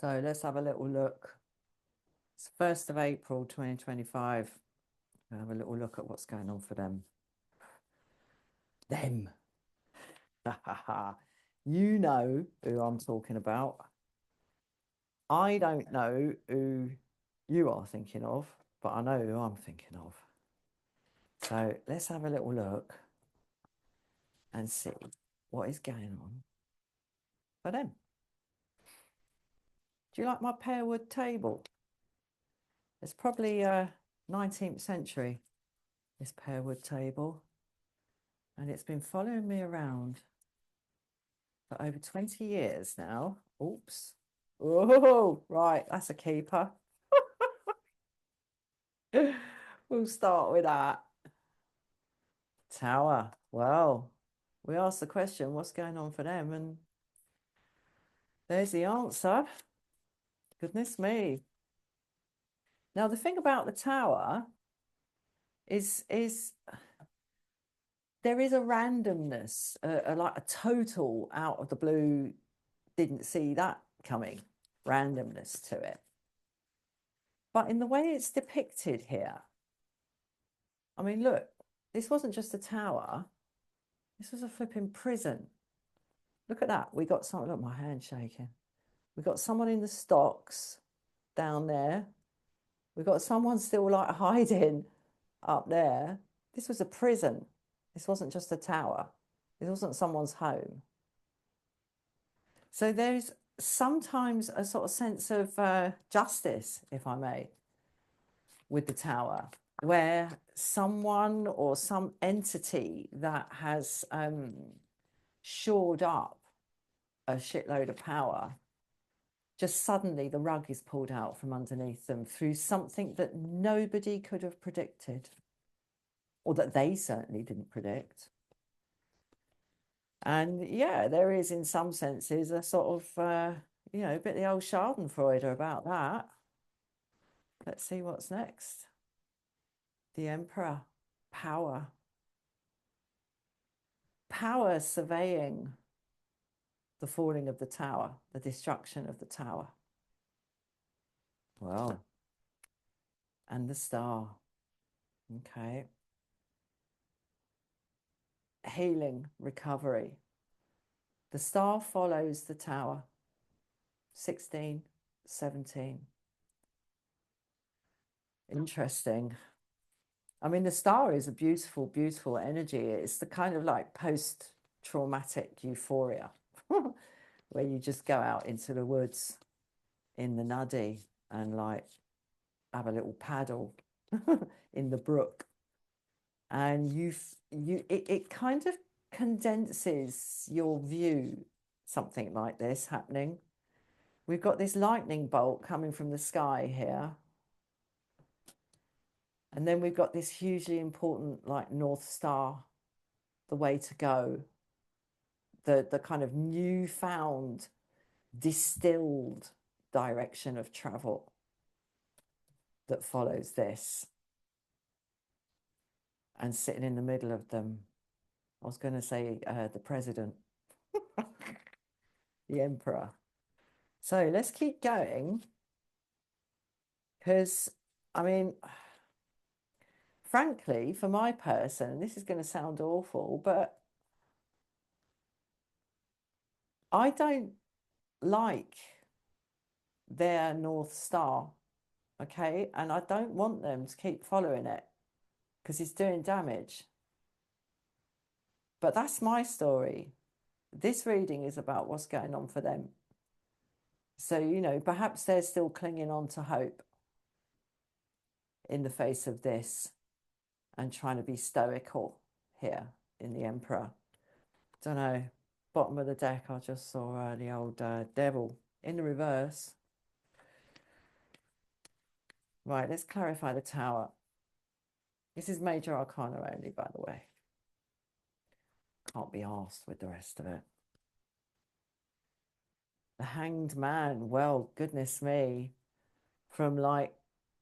So let's have a little look. It's 1st of April 2025. We'll have a little look at what's going on for them. Them. You know who I'm talking about. I don't know who you are thinking of, but I know who I'm thinking of. So let's have a little look and see what is going on for them. Do you like my pearwood table? It's probably 19th century, this pearwood table. And it's been following me around for over 20 years now. Oops. Oh, right. That's a keeper. We'll start with that. Tower. Well, we asked the question, what's going on for them? And there's the answer. Goodness me. Now, the thing about the tower is there is a randomness, like a total out of the blue, didn't see that coming, randomness to it. But in the way it's depicted here, I mean, look, this wasn't just a tower. This was a flipping prison. Look at that. We got someone, look, my hand shaking. We got someone in the stocks down there. We got someone still like hiding up there. This was a prison. This wasn't just a tower. This wasn't someone's home. So there's sometimes a sort of sense of justice, if I may, with the tower, where someone or some entity that has shored up a shitload of power, just suddenly the rug is pulled out from underneath them through something that nobody could have predicted, or that they certainly didn't predict. And yeah, there is in some senses a sort of, a bit of the old Schadenfreude about that. Let's see what's next. The Emperor, power. Power surveying the falling of the tower, the destruction of the tower. Well, and the star. Okay. Healing, recovery. The star follows the tower. 16, 17. Interesting. I mean, the star is a beautiful, beautiful energy. It's the kind of like post-traumatic euphoria where you just go out into the woods in the nuddy and like have a little paddle in the brook. And it kind of condenses your view, something like this happening. We've got this lightning bolt coming from the sky here. And then we've got this hugely important like North Star, the way to go, the kind of newfound, distilled direction of travel that follows this. And sitting in the middle of them, I was going to say the president, the emperor. So let's keep going because, I mean, frankly, for my person, this is going to sound awful, but I don't like their North Star, okay? And I don't want them to keep following it because it's doing damage. But that's my story. This reading is about what's going on for them. So, perhaps they're still clinging on to hope in the face of this and trying to be stoical here in the Emperor. Don't know. Bottom of the deck, I just saw the old devil in the reverse. Right, let's clarify the tower. This is Major Arcana only, by the way. Can't be asked with the rest of it. The Hanged Man, well, goodness me. From like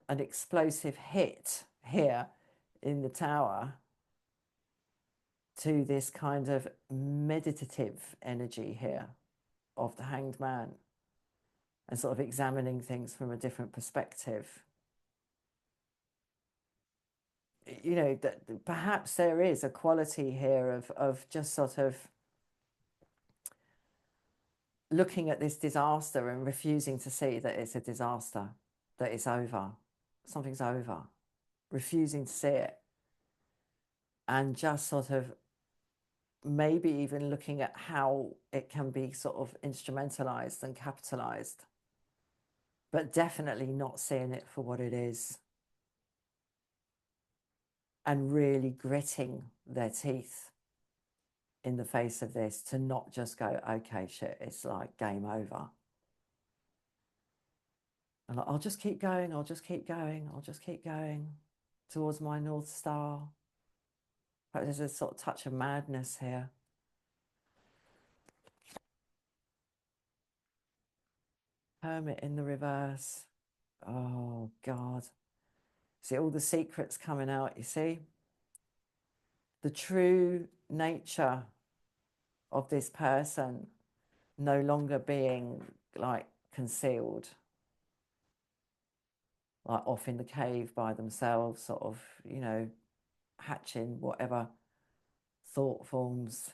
an explosive hit here in the tower to this kind of meditative energy here of the Hanged Man. and sort of examining things from a different perspective. You know, that perhaps there is a quality here of just sort of looking at this disaster and refusing to see that it's a disaster, that it's over, something's over, refusing to see it, and just sort of maybe even looking at how it can be sort of instrumentalized and capitalized, but definitely not seeing it for what it is, and really gritting their teeth in the face of this to not just go, okay, shit, it's like game over. And like, I'll just keep going, I'll just keep going, I'll just keep going towards my North Star. But there's a sort of touch of madness here. Hermit in the reverse. Oh, God. See all the secrets coming out, you see? The true nature of this person no longer being like concealed, like off in the cave by themselves, sort of, you know, hatching whatever thought forms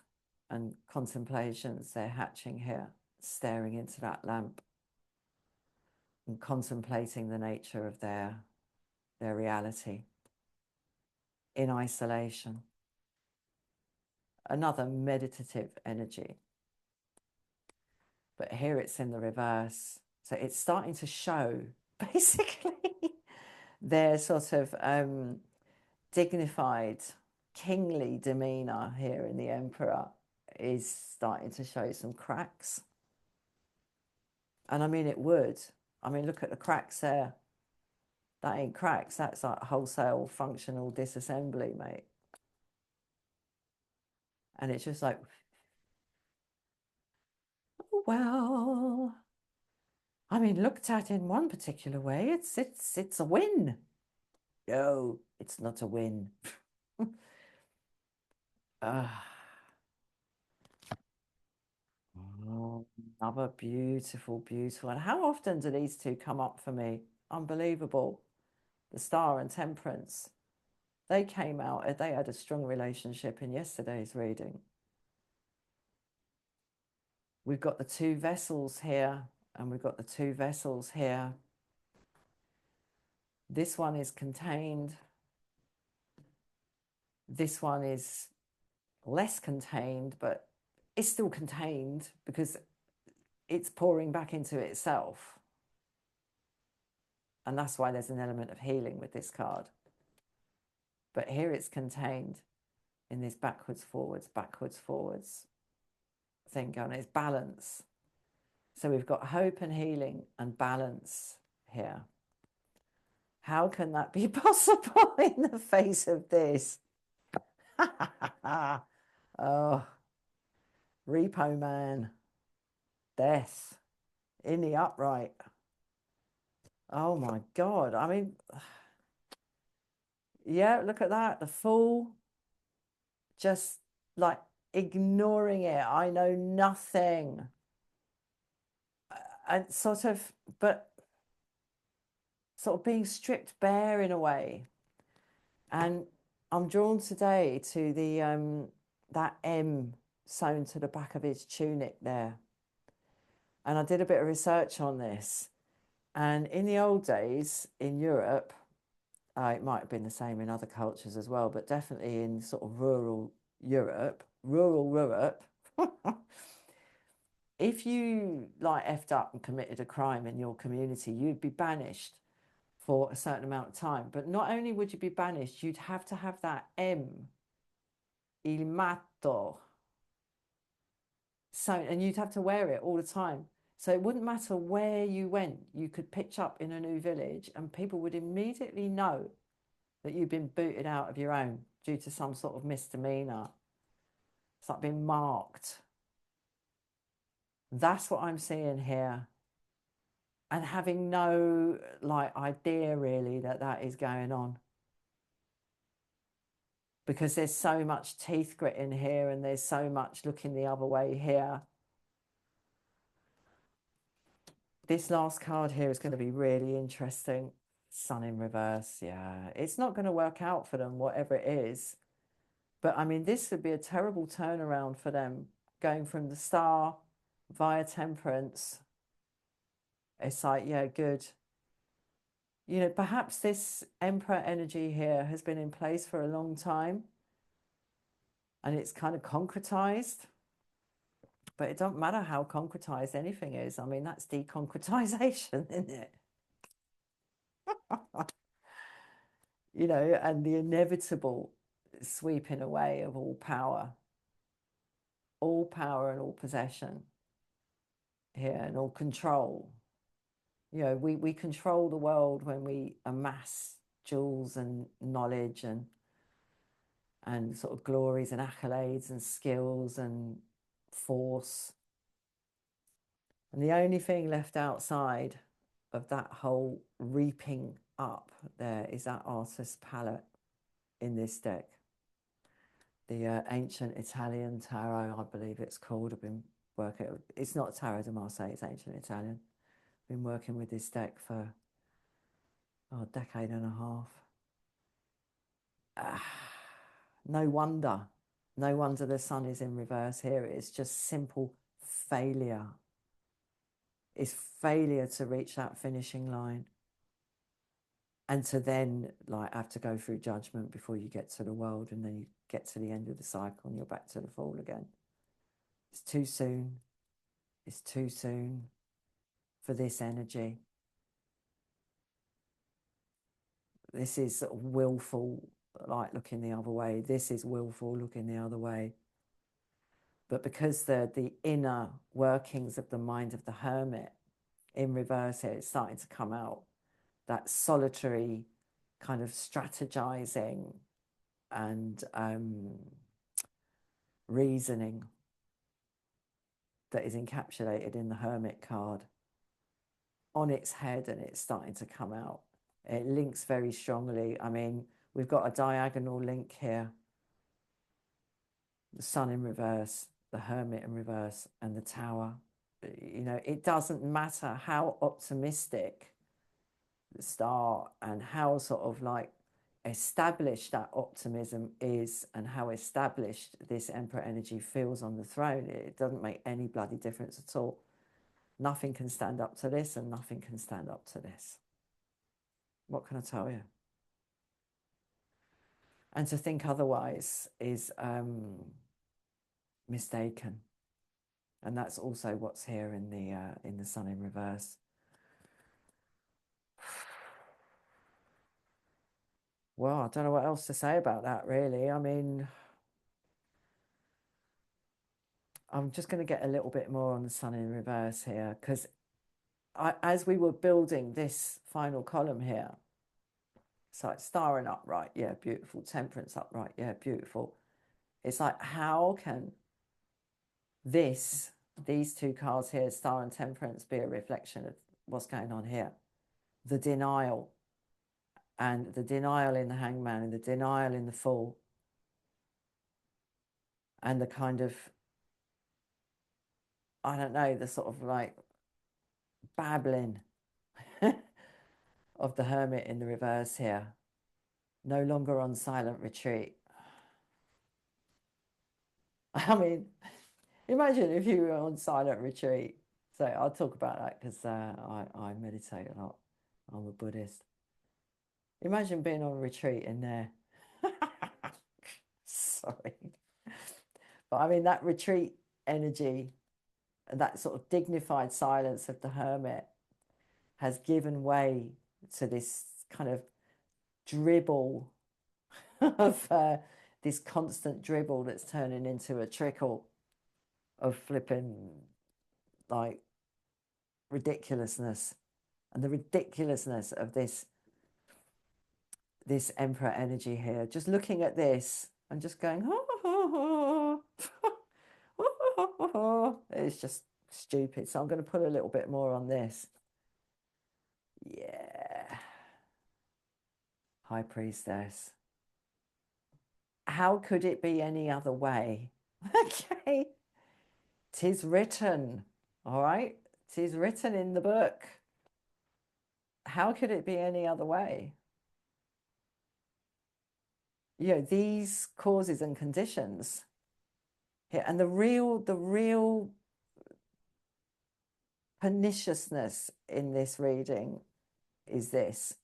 and contemplations they're hatching here, staring into that lamp and contemplating the nature of their reality in isolation. Another meditative energy. But here it's in the reverse. So it's starting to show, basically, their sort of dignified, kingly demeanor here in the Emperor is starting to show some cracks. And I mean, it would. I mean, look at the cracks there. That ain't cracks. That's like wholesale functional disassembly, mate. And it's just like, oh, well, I mean, looked at in one particular way, it's a win. No, it's not a win. Oh, another beautiful, beautiful. And how often do these two come up for me? Unbelievable. The Star and Temperance. They came out, they had a strong relationship in yesterday's reading. We've got the two vessels here, and we've got the two vessels here. This one is contained. This one is less contained, but it's still contained because it's pouring back into itself. And that's why there's an element of healing with this card. But here it's contained in this backwards, forwards thing going. It's balance. So we've got hope and healing and balance here. How can that be possible in the face of this? Oh, Repo Man. Death in the upright. Oh my God. I mean, yeah, look at that. The Fool. Just like ignoring it. I know nothing. And sort of, but sort of being stripped bare in a way. And I'm drawn today to the that M sewn to the back of his tunic there. And I did a bit of research on this. And in the old days in Europe, it might have been the same in other cultures as well, but definitely in sort of rural Europe, if you like effed up and committed a crime in your community, you'd be banished for a certain amount of time. But not only would you be banished, you'd have to have that M, il matto. So, and you'd have to wear it all the time. So it wouldn't matter where you went, you could pitch up in a new village and people would immediately know that you've been booted out of your own due to some sort of misdemeanor. It's like being marked. That's what I'm seeing here. And having no like idea really that that is going on. Because there's so much teeth gritting here and there's so much looking the other way here. This last card here is going to be really interesting. Sun in reverse. Yeah, it's not going to work out for them, whatever it is. But I mean, this would be a terrible turnaround for them, going from the Star via Temperance. It's like, yeah, good. You know, perhaps this Emperor energy here has been in place for a long time and it's kind of concretized. But it don't matter how concretized anything is. I mean, that's deconcretization, isn't it? You know, and the inevitable sweeping away of all power and all possession here and all control. You know, we control the world when we amass jewels and knowledge and sort of glories and accolades and skills and force. And the only thing left outside of that whole reaping up there is that artist's palette in this deck. The ancient Italian tarot, I believe it's called. I've been working, it's not Tarot de Marseille, it's ancient Italian. Been working with this deck for a decade and a half. No wonder the sun is in reverse here. It's just simple failure. It's failure to reach that finishing line. And to then like have to go through judgment before you get to the world, and then you get to the end of the cycle and you're back to the fall again. It's too soon. It's too soon for this energy. This is sort of willful, like looking the other way. This is willful, looking the other way. But because the inner workings of the mind of the hermit in reverse here, it's starting to come out. That solitary kind of strategizing and reasoning that is encapsulated in the Hermit card on its head, and it's starting to come out. It links very strongly. I mean, we've got a diagonal link here. The Sun in reverse, the Hermit in reverse, and the Tower. You know, it doesn't matter how optimistic the Star and how sort of like established that optimism is and how established this Emperor energy feels on the throne. It doesn't make any bloody difference at all. Nothing can stand up to this and nothing can stand up to this. What can I tell you? And to think otherwise is mistaken. And that's also what's here in the Sun in reverse. Well, I don't know what else to say about that, really. I mean, I'm just going to get a little bit more on the Sun in reverse here, because as we were building this final column here, so it's Star and upright, yeah, beautiful. Temperance upright, yeah, beautiful. It's like, how can these two cards here, Star and Temperance, be a reflection of what's going on here? The denial, and the denial in the Hangman, and the denial in the Fool, and the kind of, I don't know, the sort of like babbling of the Hermit in the reverse here. No longer on silent retreat. I mean, imagine if you were on silent retreat. So I'll talk about that because I meditate a lot. I'm a Buddhist. Imagine being on retreat in there. Sorry. But I mean, that retreat energy, that sort of dignified silence of the hermit has given way to this kind of dribble of this constant dribble that's turning into a trickle of flipping like ridiculousness, and the ridiculousness of this Emperor energy here. Just looking at this and just going, it's just stupid. So I'm going to put a little bit more on this. Yeah. High Priestess. How could it be any other way? Okay. 'Tis written. All right. It is written in the book. How could it be any other way? You know, these causes and conditions here, and the real perniciousness in this reading is this,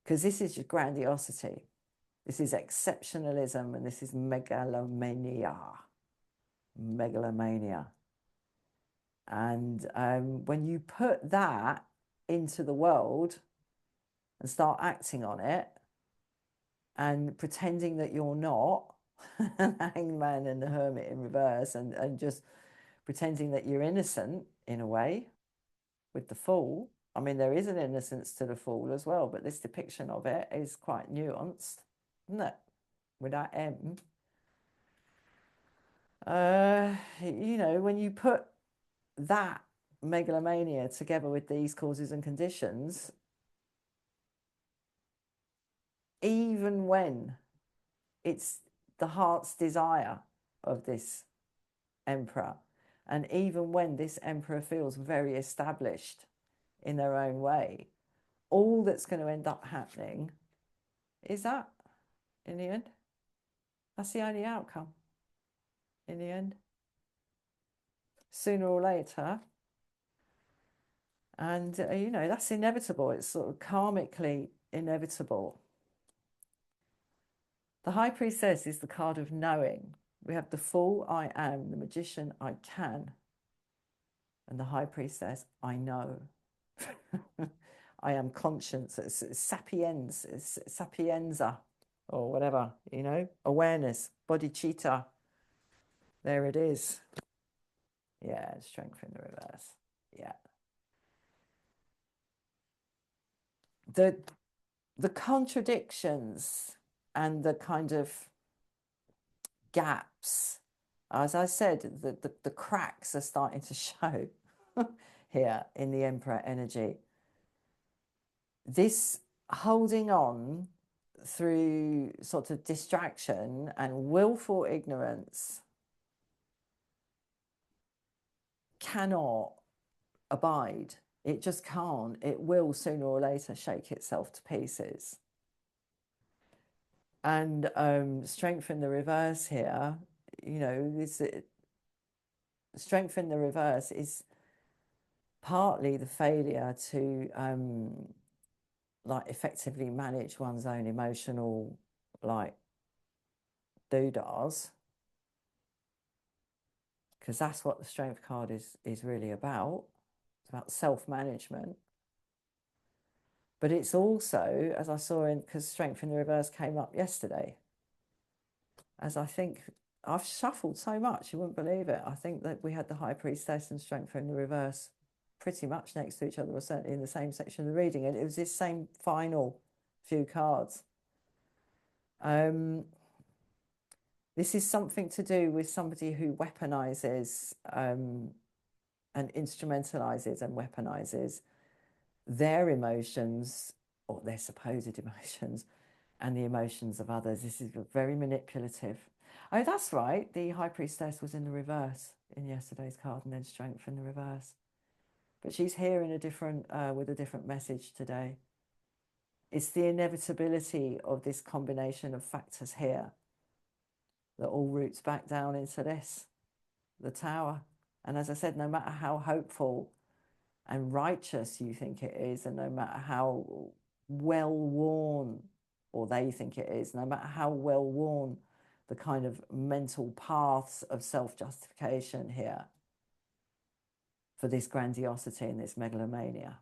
because this is your grandiosity, this is exceptionalism, and this is megalomania. And when you put that into the world and start acting on it and pretending that you're not, the Hanged Man and the Hermit in reverse, and just pretending that you're innocent in a way with the Fool. I mean, there is an innocence to the Fool as well, but this depiction of it is quite nuanced, isn't it? With that M. You know, when you put that megalomania together with these causes and conditions, even when it's the heart's desire of this emperor, and even when this emperor feels very established in their own way, all that's going to end up happening is that, in the end. That's the only outcome, in the end. Sooner or later. And, you know, that's inevitable. It's sort of karmically inevitable. The High Priestess is the card of knowing. We have the Fool, I am, the Magician, I can. And the High Priestess, I know. I am conscience. It's sapiens, it's sapienza, or whatever, you know, awareness, bodhicitta. There it is. Yeah, strength in the reverse. Yeah. The contradictions and the kind of gaps, as I said, the cracks are starting to show here in the Emperor energy. This holding on through sort of distraction and willful ignorance cannot abide. It just can't. It will sooner or later shake itself to pieces. And strength in the reverse here, you know, this strength in the reverse is partly the failure to like effectively manage one's own emotional like doodahs, because that's what the strength card is really about. It's about self-management. But it's also, as I saw in, because strength in the reverse came up yesterday, as I think I've shuffled so much, you wouldn't believe it. I think that we had the High Priestess and strength in the reverse pretty much next to each other, or certainly in the same section of the reading, and it was this same final few cards. This is something to do with somebody who weaponizes and instrumentalizes and weaponizes their emotions, or their supposed emotions, and the emotions of others. This is very manipulative. Oh, that's right. The High Priestess was in the reverse in yesterday's card, and then strength in the reverse. But she's here in a different, with a different message today. It's the inevitability of this combination of factors here that all roots back down into this, the Tower. And as I said, no matter how hopeful and righteous you think it is, and no matter how well worn, or they think it is, no matter how well worn the kind of mental paths of self-justification here for this grandiosity and this megalomania,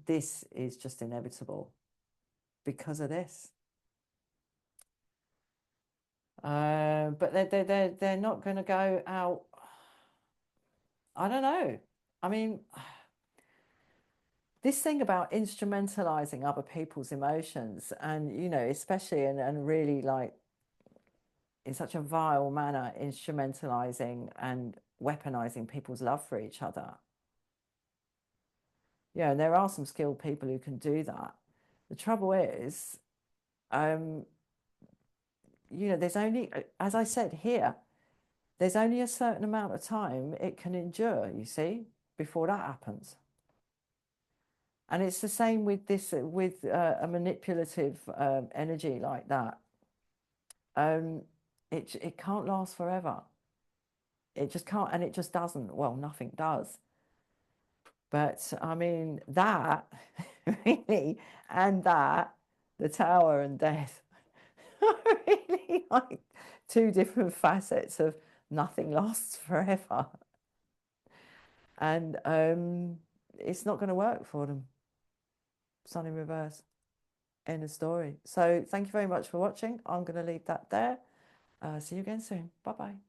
this is just inevitable because of this. But they're not going to go out. I don't know. I mean, this thing about instrumentalizing other people's emotions, and, you know, especially and really like in such a vile manner, instrumentalizing and weaponizing people's love for each other. Yeah, and there are some skilled people who can do that. The trouble is, you know, there's only, as I said here, there's only a certain amount of time it can endure, you see. before that happens. And it's the same with this, with a manipulative energy like that. It can't last forever. It just can't, and it just doesn't. Well, nothing does. But I mean, that really, and that, the tower and death, are really like two different facets of nothing lasts forever. And it's not going to work for them. Sun in reverse. End of story. So thank you very much for watching. I'm going to leave that there. See you again soon. Bye bye.